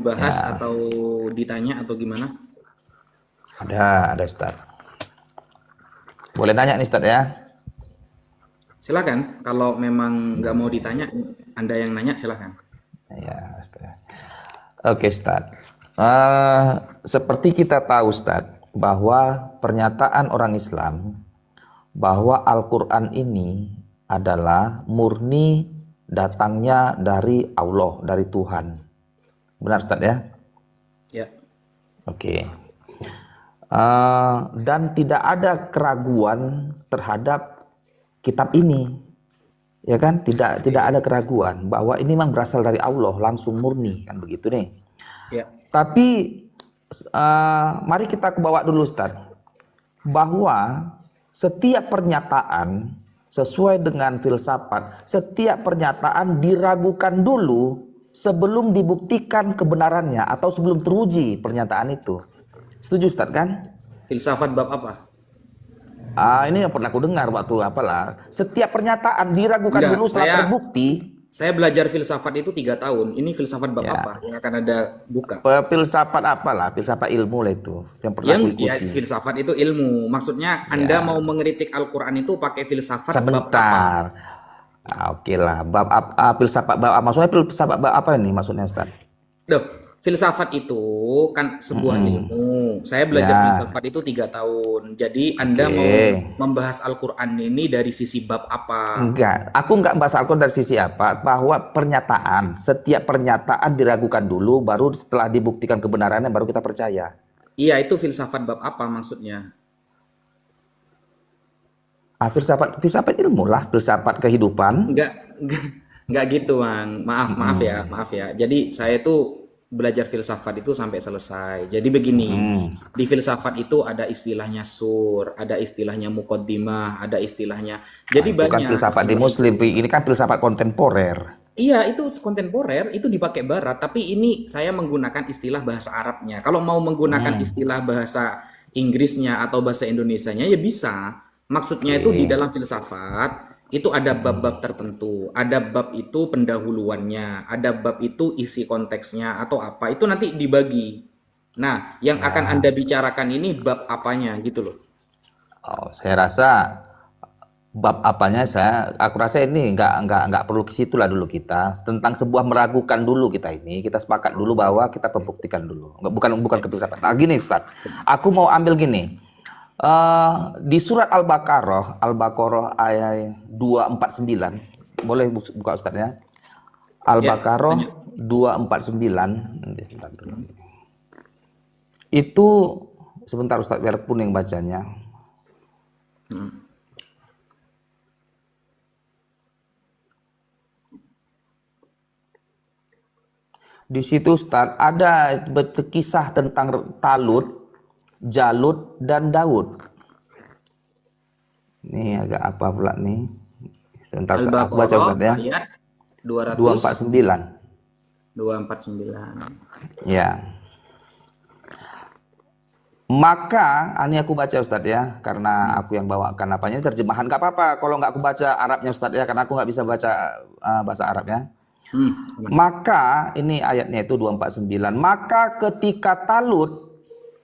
dibahas Ya, atau ditanya atau gimana? ada Ustaz. Boleh nanya nih Ustaz ya? Silakan. Kalau memang nggak mau ditanya, Anda yang nanya silakan. Ya, Ustaz. Oke Ustaz. Seperti kita tahu Ustaz, bahwa pernyataan orang Islam bahwa Al-Quran ini adalah murni datangnya dari Allah, dari Tuhan. Benar Ustaz ya? Ya, Oke. Dan tidak ada keraguan terhadap kitab ini, ya kan? Tidak ada keraguan bahwa ini memang berasal dari Allah, langsung murni, kan begitu nih. ya, Tapi mari kita ke bawah dulu Ustaz, bahwa setiap pernyataan sesuai dengan filsafat, setiap pernyataan diragukan dulu sebelum dibuktikan kebenarannya atau sebelum teruji pernyataan itu. Setuju Ustaz kan? filsafat bab apa? Ini yang pernah aku dengar waktu apalah. Setiap pernyataan diragukan Enggak, dulu setelah terbukti. saya belajar filsafat itu 3 tahun. Ini filsafat bab Ya, apa yang akan Anda buka? filsafat apalah, filsafat ilmu lah itu yang pernah Yang aku ya ikuti. filsafat itu ilmu. Maksudnya Anda Ya, mau mengkritik Al-Quran itu pakai filsafat bab apa? sebentar. Oke lah, filsafat bab maksudnya filsafat bab apa ini maksudnya Ustaz? Loh, filsafat itu kan sebuah Mm-mm. ilmu. Saya belajar Ya, filsafat itu 3 tahun. Jadi Anda oke. mau membahas Al-Quran ini dari sisi bab apa? Enggak, aku enggak bahas Al-Quran dari sisi apa, bahwa pernyataan, setiap pernyataan diragukan dulu, baru setelah dibuktikan kebenarannya baru kita percaya. Iya, itu filsafat bab apa maksudnya? Filsafat ilmu lah, filsafat kehidupan. Enggak, enggak gitu, Bang. Maaf, maaf ya, Mm-mm. maaf ya. Jadi saya itu belajar filsafat itu sampai selesai. Jadi begini, Mm-mm. di filsafat itu ada istilahnya sur, ada istilahnya muqaddimah, ada istilahnya. Nah, Jadi itu kan banyak filsafat di istilah Muslim, itu. ini kan filsafat kontemporer. Iya, itu kontemporer, itu dipakai Barat, tapi ini saya menggunakan istilah bahasa Arabnya. Kalau mau menggunakan Hmm, istilah bahasa Inggrisnya atau bahasa Indonesianya ya bisa. Maksudnya itu di oke. dalam filsafat itu ada Mm-mm. bab-bab tertentu. Ada bab itu pendahuluannya, ada bab itu isi konteksnya atau apa. Itu nanti dibagi. Nah, yang akan Ya, Anda bicarakan ini bab apanya gitu loh. saya rasa bab apanya aku rasa ini nggak perlu ke situ lah dulu kita. Tentang sebuah meragukan dulu kita ini, kita sepakat dulu bahwa kita pembuktikan dulu. Nggak, bukan ke filsafat. Nah, gini Ustaz, aku mau ambil gini. Di surat Al-Baqarah ayat 249, boleh buka Ustaz ya. Ya, Al-Baqarah lanjut. 249. Nanti sebentar dulu. Itu sebentar Ustaz biar kuning bacanya. Hmm. Di situ Ustaz ada kisah tentang Talut, Jalut dan Daud. Ini agak apa pula nih? Sebentar aku baca Al-Baqarah Ustaz ya. ayat 200 249. 249. Ya. Maka, ini aku baca Ustadz ya, karena aku yang bawakan apanya terjemahan. Gak apa-apa kalau nggak aku baca Arabnya Ustadz ya, karena aku nggak bisa baca bahasa Arab ya. Aman. Maka, ini ayatnya itu 249. Maka ketika Talut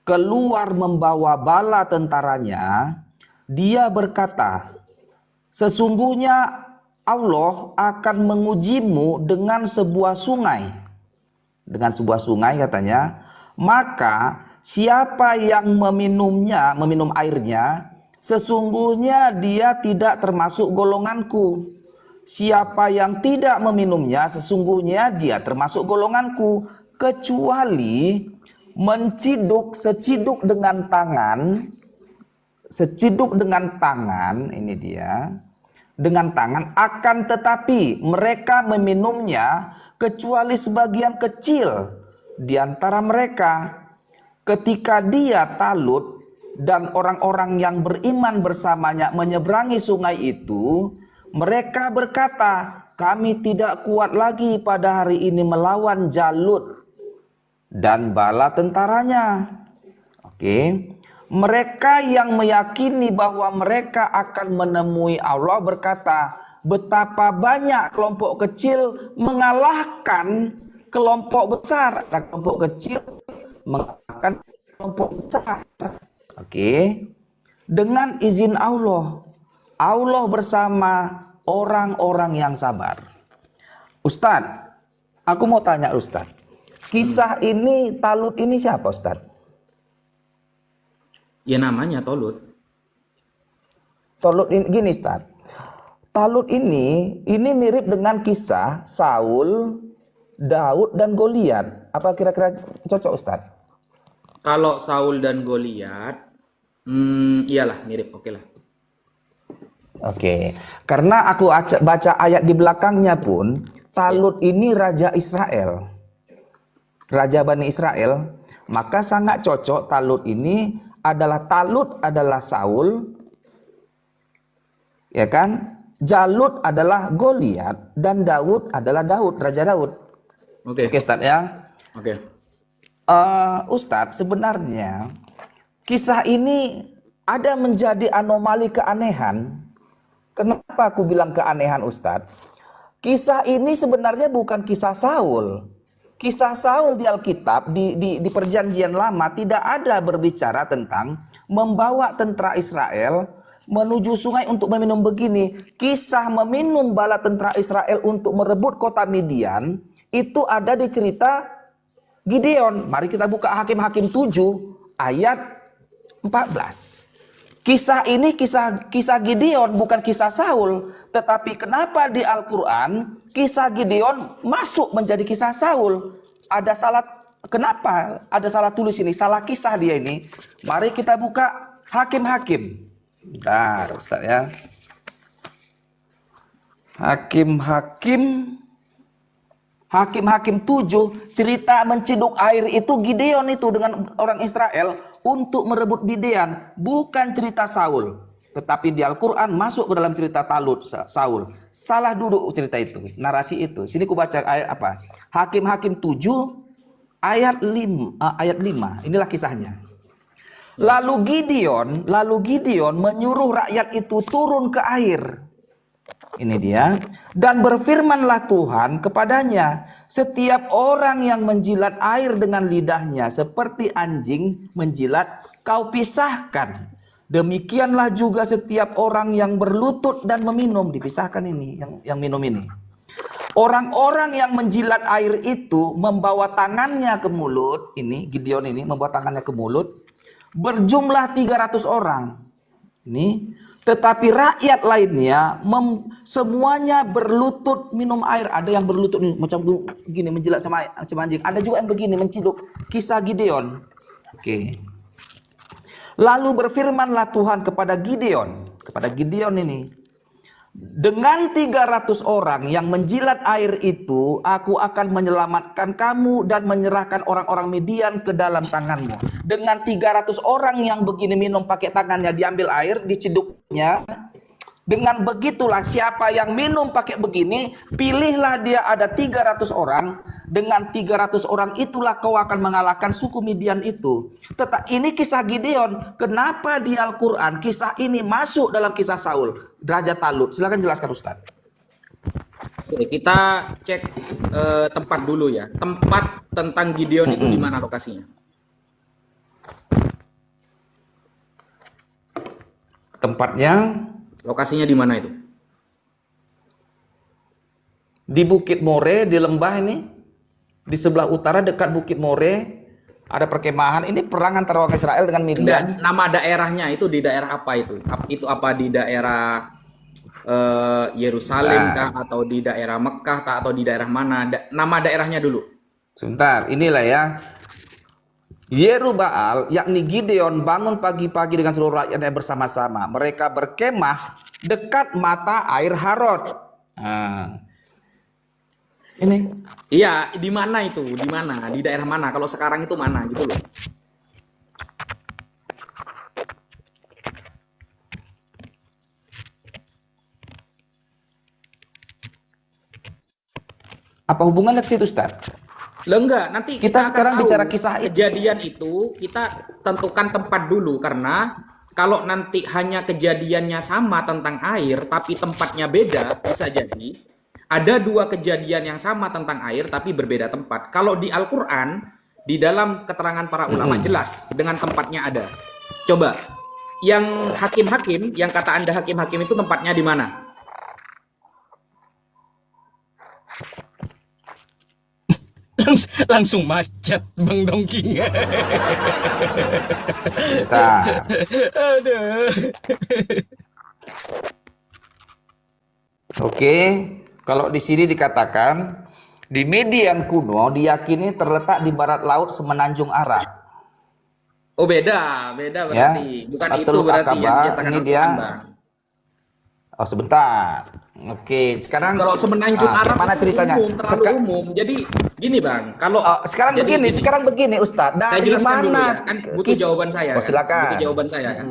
keluar membawa bala tentaranya, dia berkata, sesungguhnya Allah akan mengujimu dengan sebuah sungai. Dengan sebuah sungai katanya, maka siapa yang meminum airnya, sesungguhnya dia tidak termasuk golonganku. Siapa yang tidak meminumnya, sesungguhnya dia termasuk golonganku, kecuali menciduk seciduk dengan tangan, ini dia, dengan tangan, akan tetapi mereka meminumnya kecuali sebagian kecil di antara mereka. Ketika dia Talut dan orang-orang yang beriman bersamanya menyeberangi sungai itu, mereka berkata, kami tidak kuat lagi pada hari ini melawan Jalut dan bala tentaranya. Oke. Mereka yang meyakini bahwa mereka akan menemui Allah berkata, betapa banyak kelompok kecil mengalahkan kelompok besar, ada kelompok kecil mengalahkan kelompok besar. Oke. Dengan izin Allah, Allah bersama orang-orang yang sabar. Ustadz, aku mau tanya Ustadz, kisah ini, Talut ini siapa Ustadz? Ya namanya Tolut. Talut ini gini Ustadz, Talut ini mirip dengan kisah Saul, Daud dan Goliat. Apa kira-kira cocok Ustadz? Kalau Saul dan Goliat, iyalah mirip, oke lah. Oke, karena aku baca ayat di belakangnya pun, Talut ini raja Israel, raja Bani Israel, maka sangat cocok Talut adalah Saul, ya kan? Jalut adalah Goliat dan Daud adalah Raja Daud. Oke. Oke, Ustadz ya. Oke. Ustadz, sebenarnya kisah ini ada menjadi anomali keanehan. Kenapa aku bilang keanehan Ustadz? Kisah ini sebenarnya bukan kisah Saul. Kisah Saul di Alkitab, di perjanjian lama tidak ada berbicara tentang membawa tentara Israel menuju sungai untuk meminum begini. Kisah meminum bala tentara Israel untuk merebut kota Midian itu ada di cerita Gideon. Mari kita buka Hakim-Hakim 7 ayat 14. Kisah ini kisah Gideon, bukan kisah Saul. Tetapi kenapa di Al-Quran kisah Gideon masuk menjadi kisah Saul? Ada salah, kenapa ada salah tulis ini? Salah kisah dia ini. Mari kita buka Hakim-Hakim. Bentar Ustaz ya. Hakim-Hakim 7, cerita menciduk air itu Gideon itu dengan orang Israel untuk merebut Midian, bukan cerita Saul. Tetapi di Al-Quran masuk ke dalam cerita Talut, Saul. Salah duduk cerita itu, narasi itu. Sini ku baca ayat apa? Hakim-Hakim 7 ayat 5. Inilah kisahnya. Lalu Gideon menyuruh rakyat itu turun ke air. Ini dia. Dan berfirmanlah Tuhan kepadanya, setiap orang yang menjilat air dengan lidahnya seperti anjing menjilat, kau pisahkan. Demikianlah juga setiap orang yang berlutut dan meminum. Dipisahkan ini, yang minum ini. Orang-orang yang menjilat air itu membawa tangannya ke mulut. Ini, Gideon ini membawa tangannya ke mulut. Berjumlah 300 orang. Ini. Tetapi rakyat lainnya semuanya berlutut minum air. Ada yang berlutut macam begini menjilat sama anjing. Ada juga yang begini menciduk. Kisah Gideon. Oke. Lalu berfirmanlah Tuhan kepada Gideon ini, dengan 300 orang yang menjilat air itu, aku akan menyelamatkan kamu dan menyerahkan orang-orang Midian ke dalam tanganmu. Dengan 300 orang yang begini minum pakai tangannya, diambil air, diciduknya. Dengan begitulah siapa yang minum pakai begini, pilihlah dia ada 300 orang. Dengan 300 orang itulah kau akan mengalahkan suku Midian itu. Tetapi ini kisah Gideon. Kenapa di Al-Quran kisah ini masuk dalam kisah Saul, Raja Talut? Silakan jelaskan Ustaz. Oke, kita cek tempat dulu ya. Tempat tentang Gideon itu di mana lokasinya? Tempatnya Lokasinya di mana itu? di Bukit More, di lembah ini. Di sebelah utara dekat Bukit More ada perkemahan. Ini perang antara orang Israel dengan Midian. Nama daerahnya itu di daerah apa itu? Itu apa di daerah Yerusalem kah, atau di daerah Mekah kah, atau di daerah mana? Nama daerahnya dulu. Sebentar, inilah ya. Yerubbaal, yakni Gideon, bangun pagi-pagi dengan seluruh rakyatnya bersama-sama. Mereka berkemah dekat mata air Harod. Nah, ini. Iya, di mana itu? Di mana? Di daerah mana? Kalau sekarang itu mana gitu loh. Apa hubungannya ke situ, Ustaz? Loh enggak, nanti Kita akan sekarang tahu bicara kisah kejadian itu, kita tentukan tempat dulu, karena kalau nanti hanya kejadiannya sama tentang air tapi tempatnya beda, bisa jadi Ada dua kejadian yang sama tentang air tapi berbeda tempat. Kalau di Al-Quran, di dalam keterangan para ulama jelas dengan tempatnya ada. Coba, yang hakim-hakim, yang kata Anda hakim-hakim itu tempatnya di mana? Langsung macet Bang Dongking. Bentar. Aduh. Oke, kalau di sini dikatakan di Median kuno diyakini terletak di barat laut semenanjung Arab. Oh beda berarti. Bukan itu Teluk berarti yang Aqaba, cetakan ini dia. Al-Quran, Bang. Oh sebentar. Oke, sekarang Kalau semenanjung Arab mana itu ceritanya? umum, terlalu umum. Jadi gini Bang, kalau Sekarang jadi begini Ustadz. saya Dari jelaskan dulu mana ya, kan butuh jawaban saya. Oh, silakan. Butuh jawaban saya kan.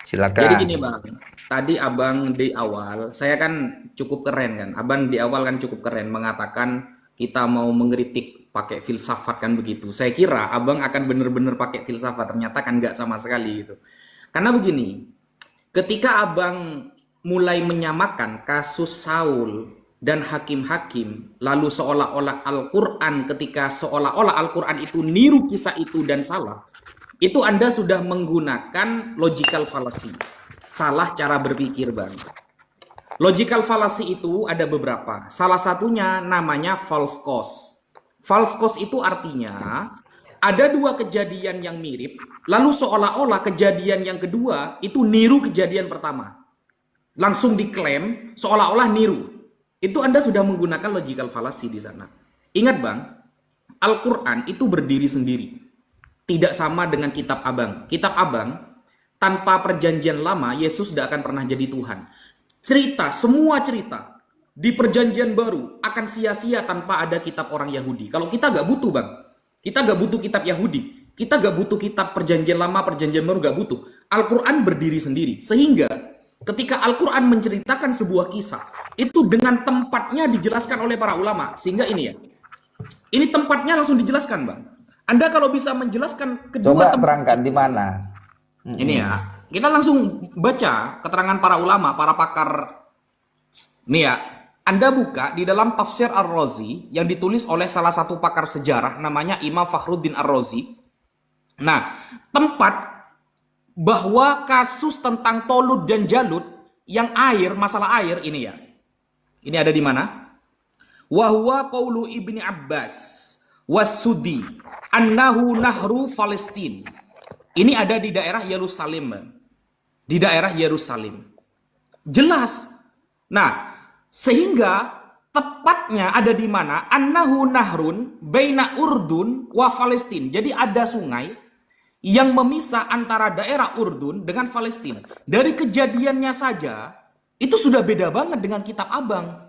Silakan. Jadi gini Bang, tadi Abang di awal, saya kan cukup keren kan. Abang di awal kan cukup keren mengatakan kita mau mengkritik pakai filsafat kan begitu. Saya kira Abang akan benar-benar pakai filsafat, ternyata kan nggak sama sekali gitu. Karena begini, ketika Abang mulai menyamakan kasus Saul dan hakim-hakim, lalu seolah-olah Al-Quran ketika seolah-olah Al-Quran itu niru kisah itu dan salah, itu Anda sudah menggunakan logical fallacy. Salah cara berpikir Bang. Logical fallacy itu ada beberapa. Salah satunya namanya false cause. False cause itu artinya ada dua kejadian yang mirip, lalu seolah-olah kejadian yang kedua itu niru kejadian pertama. Langsung diklaim seolah-olah niru. Itu Anda sudah menggunakan logical fallacy di sana. Ingat Bang, Al-Quran itu berdiri sendiri. Tidak sama dengan kitab Abang. Kitab Abang, tanpa perjanjian lama, Yesus tidak akan pernah jadi Tuhan. Semua cerita di perjanjian baru akan sia-sia tanpa ada kitab orang Yahudi. Kalau kita nggak butuh Bang. Kita nggak butuh kitab Yahudi. Kita nggak butuh kitab perjanjian lama, perjanjian baru, nggak butuh. Al-Quran berdiri sendiri. Sehingga ketika Al-Quran menceritakan sebuah kisah, itu dengan tempatnya dijelaskan oleh para ulama. Sehingga ini ya, ini tempatnya langsung dijelaskan Bang. Anda kalau bisa menjelaskan kedua Coba terangkan di mana. Ini ya, kita langsung baca keterangan para ulama, para pakar. Nih ya, Anda buka di dalam Tafsir Ar-Razi yang ditulis oleh salah satu pakar sejarah namanya Imam Fakhruddin Ar-Razi. Nah, tempat bahwa kasus tentang Tolut dan Jalut yang masalah air ini ya. Ini ada di mana? Wa huwa qaulu Ibni Abbas was-Sudi annahu nahru Palestin. Ini ada di daerah Yerusalem. Di daerah Yerusalem. Jelas. Nah, sehingga tepatnya ada di mana? Annahu nahrun baina Urdun wa Palestin. Jadi ada sungai yang memisah antara daerah Urdun dengan Palestina. Dari kejadiannya saja, itu sudah beda banget dengan kitab Abang.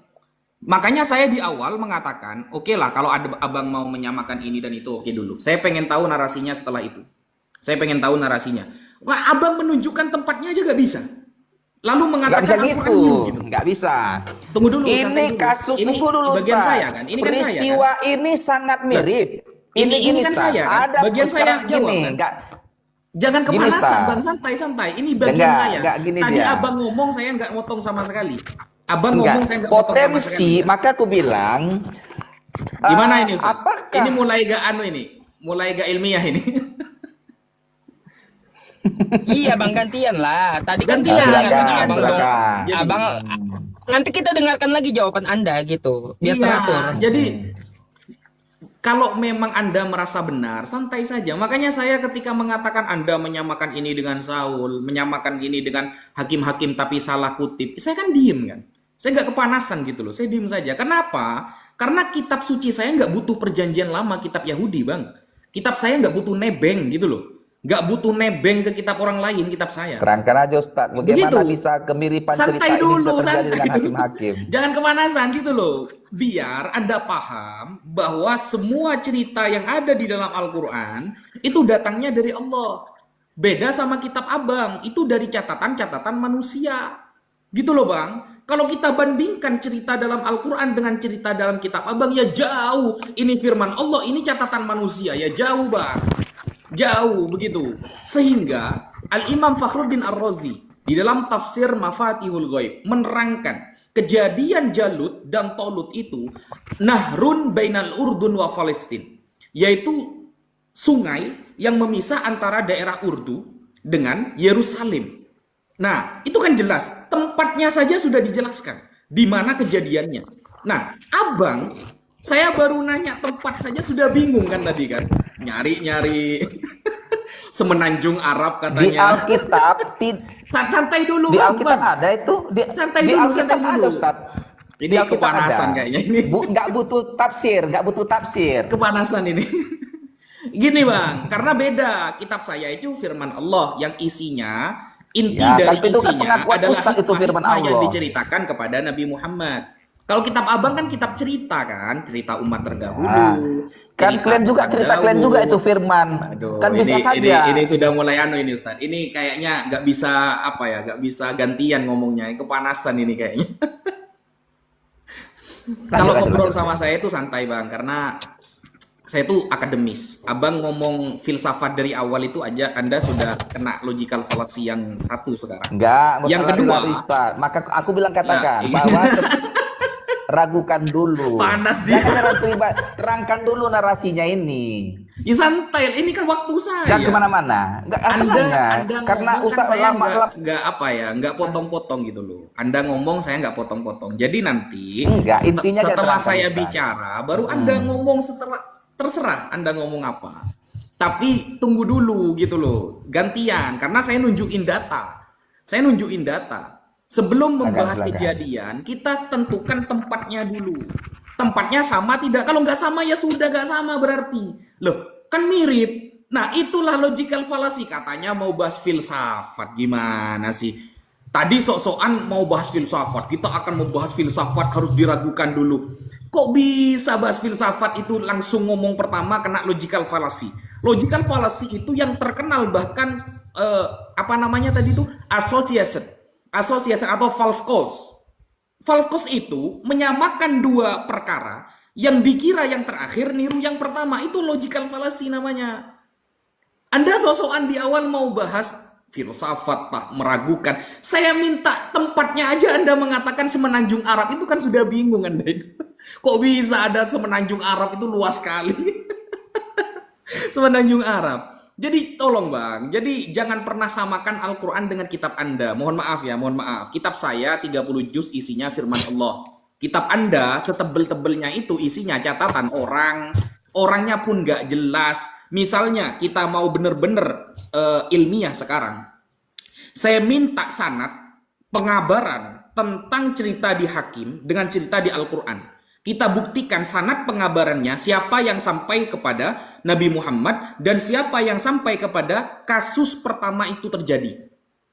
Makanya saya di awal mengatakan, oke lah kalau Abang mau menyamakan ini dan itu, oke dulu. Saya pengen tahu narasinya setelah itu. Saya pengen tahu narasinya. Wah, Abang menunjukkan tempatnya aja gak bisa. Lalu mengatakan nggak bisa gitu. Nggak bisa. Tunggu dulu. Ini kasus, tunggu dulu bagian Ustaz. saya kan. Ini kan peristiwa saya, kan? ini sangat mirip. Ini kan saya kan. Ada bagian saya jawab gini, kan. Jangan kepanasan Bang, santai-santai. Ini bagian saya. Gini Tadi dia. Abang ngomong saya nggak motong sama sekali. Abang ngomong saya nggak motong sama potensi, sekali. maka aku bilang Gimana ini Ustaz? Apakah Ini mulai gak mulai gak ilmiah ini. Iya Bang, gantian lah. Tadi kan Gantian, kita dengarkan silakan, Abang dong. silakan. Abang nanti kita dengarkan lagi jawaban Anda gitu. Biar Iya, teratur. jadi kalau memang Anda merasa benar, santai saja. Makanya saya ketika mengatakan Anda menyamakan ini dengan Saul, menyamakan ini dengan hakim-hakim tapi salah kutip, saya kan diem kan. Saya nggak kepanasan gitu loh, saya diem saja. Kenapa? Karena kitab suci saya nggak butuh perjanjian lama, kitab Yahudi Bang. Kitab saya nggak butuh nebeng gitu loh. Nggak butuh nebeng ke kitab orang lain, kitab saya. terangkan aja Ustaz, bagaimana Begitu. bisa kemiripan Santai cerita ini bisa dulu, terjadi santai dengan dulu. hakim-hakim. Jangan kemanasan gitu loh. Biar Anda paham bahwa semua cerita yang ada di dalam Al-Quran itu datangnya dari Allah. Beda sama kitab Abang, itu dari catatan-catatan manusia. Gitu loh Bang. Kalau kita bandingkan cerita dalam Al-Quran dengan cerita dalam kitab Abang, ya jauh. Ini firman Allah, ini catatan manusia. Ya jauh Bang. Jauh begitu. Sehingga Al-Imam Fakhruddin Ar-Razi di dalam tafsir Mafatihul Ghaib menerangkan kejadian Jalut dan Tolut itu nahrun bainal Urdun wa Palestina, yaitu sungai yang memisah antara daerah Urdu dengan Yerusalem. Nah, itu kan jelas, tempatnya saja sudah dijelaskan di mana kejadiannya. Nah, abang, saya baru nanya tempat saja sudah bingung kan tadi kan, nyari-nyari semenanjung Arab Di katanya. Alkitab, Santai dulu, di Bang. Alkitab ada itu. Santai Di dulu, Alkitab santai dulu. ada, Ustaz. Ini Di Alkitab kepanasan ada. kayaknya ini. Nggak butuh tafsir, nggak butuh tafsir. Kepanasan ini. Gini Bang, karena beda. Kitab saya itu firman Allah yang isinya, inti Ya, dari tapi itu kan isinya pengakuan adalah Ustaz, itu firman hikmah yang Allah. diceritakan kepada Nabi Muhammad. Kalau kitab abang kan kitab cerita kan, cerita umat terdahulu. Nah, kan cerita kalian juga tentang cerita kalian juga Daud. itu firman. Aduh, Kan bisa saja. ini sudah mulai ini Ustaz. Ini kayaknya nggak bisa apa ya, nggak bisa gantian ngomongnya. Kepanasan ini kayaknya. Kalau ngobrol sama saya itu santai Bang, karena saya itu akademis. Abang ngomong filsafat dari awal itu aja, Anda sudah kena logical fallacy yang satu sekarang. Enggak, Yang kedua, lari-lari, Ustaz. Maka aku bilang katakan Nah, bahwa ragukan dulu. Panas dia. Jangan pribadi, terangkan dulu narasinya ini. ya santai. Ini kan waktu saya. Jangan kemana-mana. Enggak, Anda karena ngomong kan Ustaz saya lama nggak apa ya, nggak potong-potong gitu loh. Anda ngomong saya nggak potong-potong. Jadi nanti Enggak, intinya setelah dia saya terangkan, Ustaz. bicara, baru Anda ngomong setelah terserah Anda ngomong apa. Tapi tunggu dulu gitu loh, gantian karena saya nunjukin data. Saya nunjukin data. Sebelum membahas Silakan. kejadian, kita tentukan tempatnya dulu. Tempatnya sama tidak? Kalau nggak sama ya sudah nggak sama berarti. Loh, kan mirip. Nah, itulah logical fallacy. Katanya mau bahas filsafat. Gimana sih? Tadi sok-sokan mau bahas filsafat. Kita akan membahas filsafat harus diragukan dulu. Kok bisa bahas filsafat itu langsung ngomong pertama kena logical fallacy? Logical fallacy itu yang terkenal bahkan apa namanya tadi itu? Association atau false cause. False cause itu menyamakan dua perkara yang dikira yang terakhir niru yang pertama. Itu logical fallacy namanya. Anda sosokan di awal mau bahas filsafat, Pak, meragukan. Saya minta tempatnya aja Anda mengatakan semenanjung Arab, itu kan sudah bingung Anda itu. Kok bisa ada semenanjung Arab, itu luas sekali. Semenanjung Arab. Jadi tolong Bang, jadi jangan pernah samakan Al-Quran dengan kitab Anda. Mohon maaf ya, mohon maaf. Kitab saya 30 juz isinya firman Allah. Kitab Anda setebel-tebelnya itu isinya catatan orang. Orangnya pun nggak jelas. Misalnya kita mau bener-bener ilmiah sekarang. Saya minta sanad pengabaran tentang cerita di Hakim dengan cerita di Al-Quran. Kita buktikan sanad pengabarannya, siapa yang sampai kepada Nabi Muhammad dan siapa yang sampai kepada kasus pertama itu terjadi.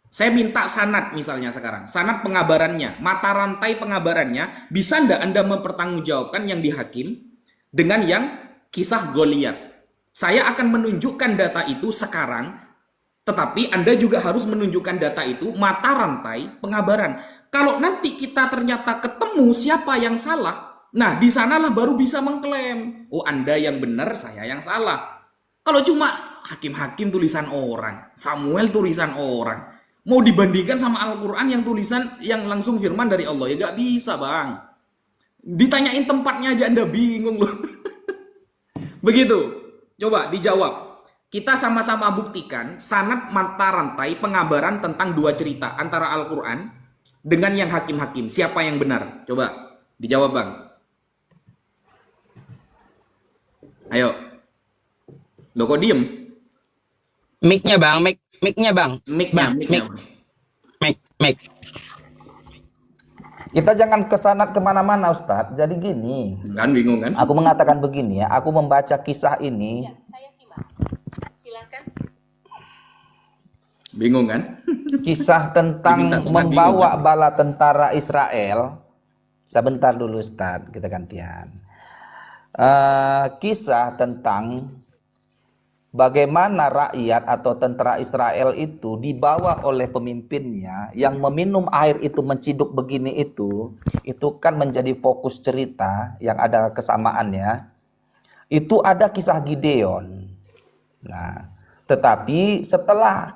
Saya minta sanad misalnya sekarang, sanad pengabarannya, mata rantai pengabarannya, bisa nggak Anda mempertanggungjawabkan yang di Hakim dengan yang kisah Goliat? Saya akan menunjukkan data itu sekarang, tetapi Anda juga harus menunjukkan data itu mata rantai pengabaran. Kalau nanti kita ternyata ketemu siapa yang salah, nah, di sanalah baru bisa mengklaim, oh Anda yang benar, saya yang salah. Kalau cuma hakim-hakim tulisan orang, Samuel tulisan orang, mau dibandingkan sama Al-Quran yang tulisan yang langsung firman dari Allah, ya gak bisa Bang. Ditanyain tempatnya aja Anda bingung loh. Begitu, coba dijawab. Kita sama-sama buktikan sanad mata rantai pengabaran tentang dua cerita antara Al-Quran dengan yang hakim-hakim. Siapa yang benar? Coba dijawab Bang. Ayo. Lo kok diem? Mic-nya Bang, mic-nya Bang. Mic-nya. Mic. Kita jangan kesanat kemana-mana, Ustadz. Jadi gini, Kan bingung kan? aku mengatakan begini ya, aku membaca kisah ini. Ya, saya simak. Silakan. Bingung kan? Kisah tentang Diminta sangat membawa bingung, bala tentara Israel. Sebentar dulu Ustadz, kita gantian. Kisah tentang bagaimana rakyat atau tentara Israel itu dibawa oleh pemimpinnya yang meminum air itu menciduk begini itu kan menjadi fokus cerita yang ada kesamaannya. Itu ada kisah Gideon. Nah, tetapi setelah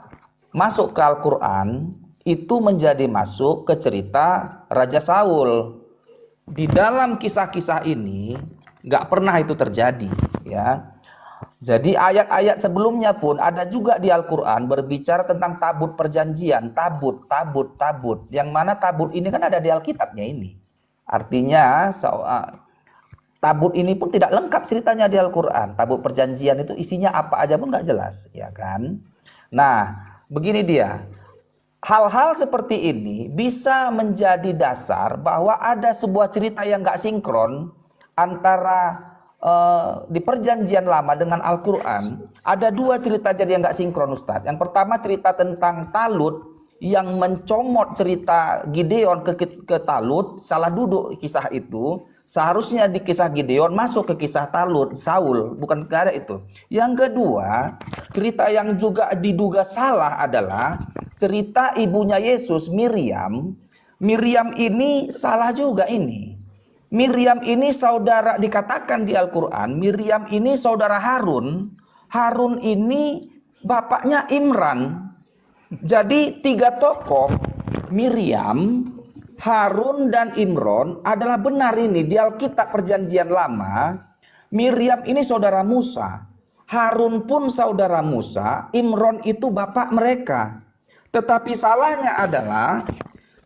masuk ke Al-Quran itu menjadi masuk ke cerita Raja Saul. Di dalam kisah-kisah ini nggak pernah itu terjadi, ya. Jadi ayat-ayat sebelumnya pun ada juga di Al-Quran berbicara tentang tabut perjanjian, tabut. Yang mana tabut ini kan ada di Alkitabnya ini. Artinya tabut ini pun tidak lengkap ceritanya di Al-Quran. Tabut perjanjian itu isinya apa aja pun nggak jelas, ya kan? Nah, begini dia. Hal-hal seperti ini bisa menjadi dasar bahwa ada sebuah cerita yang nggak sinkron antara di perjanjian lama dengan Al-Quran. Ada dua cerita jadi yang nggak sinkron, Ustadz. Yang pertama cerita tentang Talut yang mencomot cerita Gideon ke Talut, salah duduk kisah itu. Seharusnya di kisah Gideon masuk ke kisah Talut, Saul, bukan ke ada itu. Yang kedua, cerita yang juga diduga salah adalah cerita ibunya Yesus, Miriam. Miriam ini salah juga ini. Miriam ini saudara, dikatakan di Al-Quran, Miriam ini saudara Harun. Harun ini bapaknya Imran. Jadi tiga tokoh, Miriam, Harun, dan Imran adalah benar ini di Alkitab Perjanjian Lama. Miriam ini saudara Musa. Harun pun saudara Musa. Imran itu bapak mereka. Tetapi salahnya adalah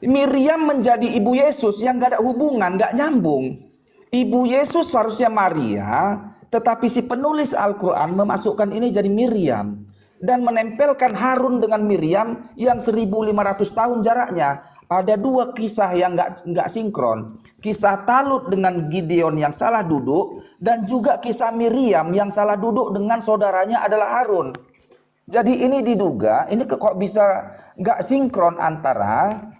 Miriam menjadi ibu Yesus yang gak ada hubungan, gak nyambung. Ibu Yesus seharusnya Maria, tetapi si penulis Al-Quran memasukkan ini jadi Miriam. Dan menempelkan Harun dengan Miriam yang 1500 tahun jaraknya. Ada dua kisah yang gak sinkron. Kisah Talut dengan Gideon yang salah duduk, dan juga kisah Miriam yang salah duduk dengan saudaranya adalah Harun. Jadi ini diduga, ini kok bisa gak sinkron antara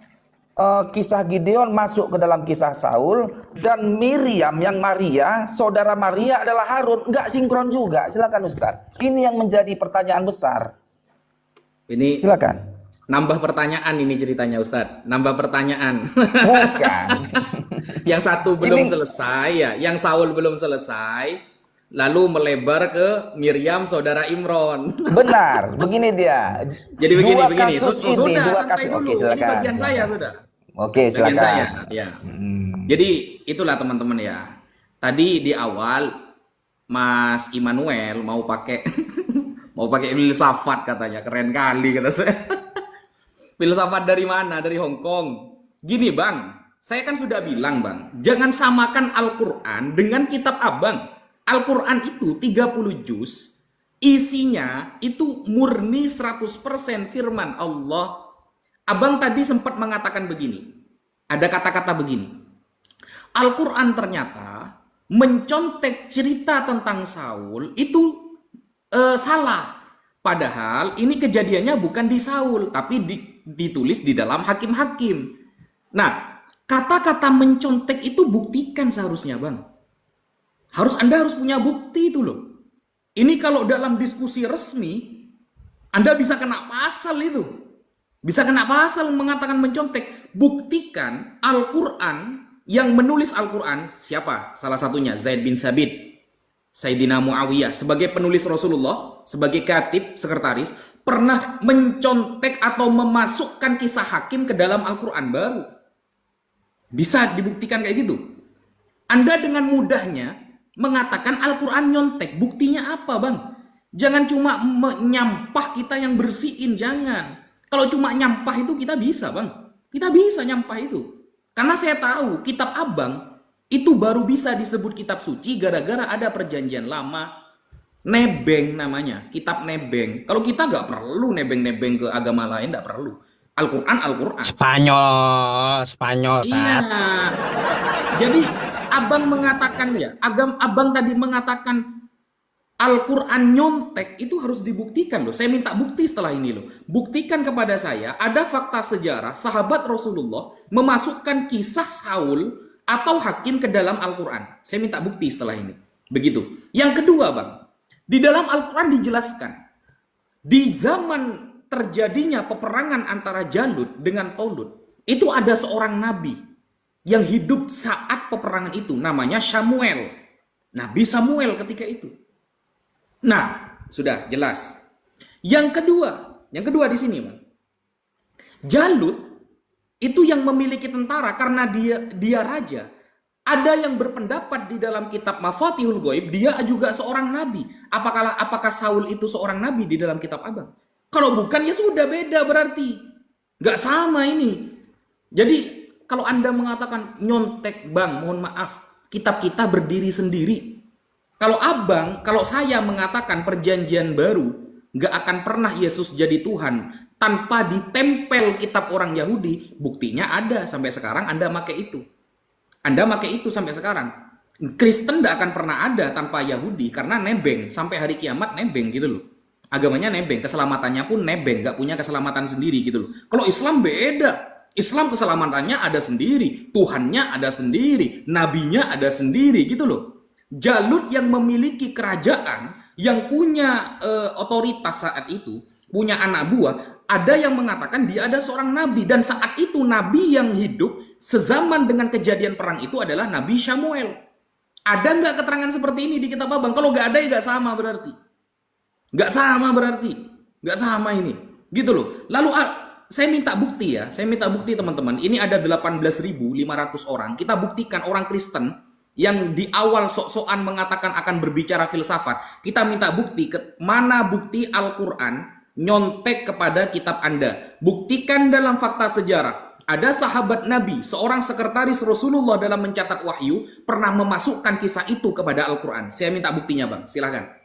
kisah Gideon masuk ke dalam kisah Saul, dan Miriam yang Maria, saudara Maria adalah Harun, nggak sinkron juga. Silakan Ustaz. Ini yang menjadi pertanyaan besar. Ini Silakan. nambah pertanyaan ini ceritanya, Ustadz. Nambah pertanyaan. Bukan. Yang satu belum selesai ya, yang Saul belum selesai, lalu melebar ke Miriam saudara Imron. Benar, begini dia. Jadi begini. Kasus ini, Sudah, dua santai kasus. dulu. Oke, silakan. Ini bagian saya sudah. Oke, Bagian silakan. saya, ya. Jadi itulah teman-teman ya. Tadi di awal Mas Immanuel mau pakai mau pakai filsafat katanya, keren kali kata saya. Filsafat dari mana? Dari Hong Kong. Gini Bang, saya kan sudah bilang Bang, jangan samakan Al-Quran dengan kitab Abang. Al-Quran itu 30 juz, isinya itu murni 100% firman Allah. Abang tadi sempat mengatakan begini, ada kata-kata begini, Al-Quran ternyata mencontek cerita tentang Saul itu salah. Padahal ini kejadiannya bukan di Saul, tapi ditulis di dalam Hakim-Hakim. Nah, kata-kata mencontek itu buktikan seharusnya Bang. Anda harus punya bukti itu loh. Ini kalau dalam diskusi resmi, Anda bisa kena pasal itu. Bisa kena pasal mengatakan mencontek. Buktikan Al-Quran, yang menulis Al-Quran, siapa? Salah satunya Zaid bin Thabit, Sayyidina Muawiyah, sebagai penulis Rasulullah, sebagai katib, sekretaris, pernah mencontek atau memasukkan kisah Hakim ke dalam Al-Quran baru. Bisa dibuktikan kayak gitu. Anda dengan mudahnya mengatakan Al-Quran nyontek. Buktinya apa Bang? Jangan cuma nyampah kita yang bersihin, jangan. Kalau cuma nyampah itu kita bisa Bang. Kita bisa nyampah itu. Karena saya tahu kitab Abang itu baru bisa disebut kitab suci gara-gara ada perjanjian lama. Nebeng namanya, kitab nebeng. Kalau kita nggak perlu nebeng-nebeng ke agama lain, nggak perlu. Al-Quran. Spanyol, Iya. Jadi Abang mengatakan ya, Abang tadi mengatakan Al-Quran nyontek, itu harus dibuktikan loh. Saya minta bukti setelah ini loh. Buktikan kepada saya ada fakta sejarah sahabat Rasulullah memasukkan kisah Saul atau Hakim ke dalam Al-Quran. Saya minta bukti setelah ini. Begitu. Yang kedua Bang, di dalam Al-Quran dijelaskan, di zaman terjadinya peperangan antara Jalut dengan Tolut, itu ada seorang nabi yang hidup saat peperangan itu, namanya Samuel. Nabi Samuel ketika itu. Nah, sudah jelas. Yang kedua di sini, Bang. Jalut itu yang memiliki tentara karena dia raja. Ada yang berpendapat di dalam kitab Mafatihul Ghaib dia juga seorang nabi. Apakah Saul itu seorang nabi di dalam kitab Abang? Kalau bukan ya sudah beda berarti. Nggak sama ini. Jadi kalau Anda mengatakan nyontek Bang, mohon maaf, kitab kita berdiri sendiri. Kalau saya mengatakan perjanjian baru, nggak akan pernah Yesus jadi Tuhan tanpa ditempel kitab orang Yahudi, buktinya ada sampai sekarang Anda pakai itu. Anda pakai itu sampai sekarang. Kristen tidak akan pernah ada tanpa Yahudi karena nebeng sampai hari kiamat nebeng gitu loh. Agamanya nebeng, keselamatannya pun nebeng, nggak punya keselamatan sendiri gitu loh. Kalau Islam beda. Islam keselamatannya ada sendiri, Tuhannya ada sendiri, nabinya ada sendiri gitu loh. Jalut yang memiliki kerajaan, yang punya otoritas saat itu, punya anak buah, ada yang mengatakan dia ada seorang nabi dan saat itu nabi yang hidup sezaman dengan kejadian perang itu adalah Nabi Samuel. Ada nggak keterangan seperti ini di kitab Abang? Kalau nggak ada ya nggak sama berarti. Nggak sama berarti. Nggak sama ini. Gitu loh. Lalu saya minta bukti ya. Saya minta bukti teman-teman. Ini ada 18.500 orang. Kita buktikan orang Kristen yang di awal sok-sokan mengatakan akan berbicara filsafat. Kita minta bukti. Mana bukti Al-Quran nyontek kepada kitab Anda. Buktikan dalam fakta sejarah. Ada sahabat Nabi, seorang sekretaris Rasulullah dalam mencatat wahyu, pernah memasukkan kisah itu kepada Al-Quran. Saya minta buktinya Bang, silahkan.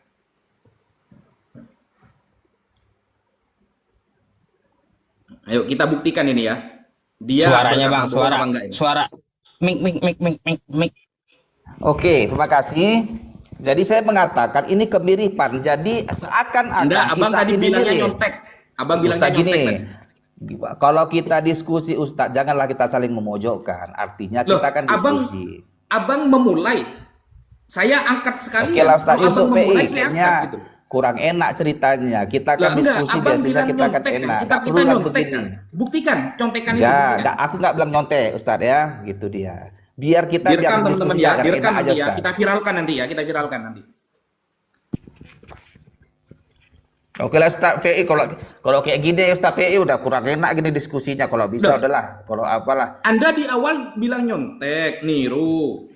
Ayo kita buktikan ini ya. Dia Suaranya Bang, berkata bohong apa enggak ini? suara. Mik. Oke, terima kasih. Jadi saya mengatakan ini kemiripan. Jadi seakan-akan Anda, Abang kisah tadi ini bilangnya mirip. nyontek. Abang bilangnya Ustaz nyontek gini, tadi. kalau kita diskusi Ustadz, janganlah kita saling memojokkan. Artinya Loh, kita kan diskusi. Abang memulai. Saya angkat sekali. Oke lah Ustadz Kalau Yusuf Abang PI, memulai, saya kayaknya angkat gitu. kurang enak ceritanya. Kita kan Lah, enggak, diskusi Abang biasanya bilang kita kan nyontek kan? enak. Kita Nggak perlu lah nyontek begini. kan? Buktikan, contekan itu. Enggak, Buktikan. aku nggak bilang nyontek Ustadz ya, gitu dia. Biar kita Direkam teman-teman diskusi ya, agar direkam enak aja nanti ya. Ustadz. Kita viralkan nanti ya, kita viralkan nanti. Oke lah Ustadz PI, kalau kayak gini Ustadz PI udah kurang enak gini diskusinya. Kalau bisa Loh. udahlah, kalau apalah. Anda di awal bilang nyontek, niru.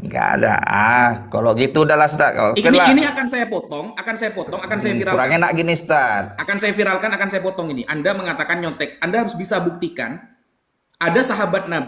Nggak ada. Kalau gitu udahlah Ustadz. Oke lah. Ini akan saya potong, akan saya Kurang viralkan. enak gini Ustadz. Akan saya viralkan, akan saya potong ini. Anda mengatakan nyontek. Anda harus bisa buktikan ada sahabat Nabi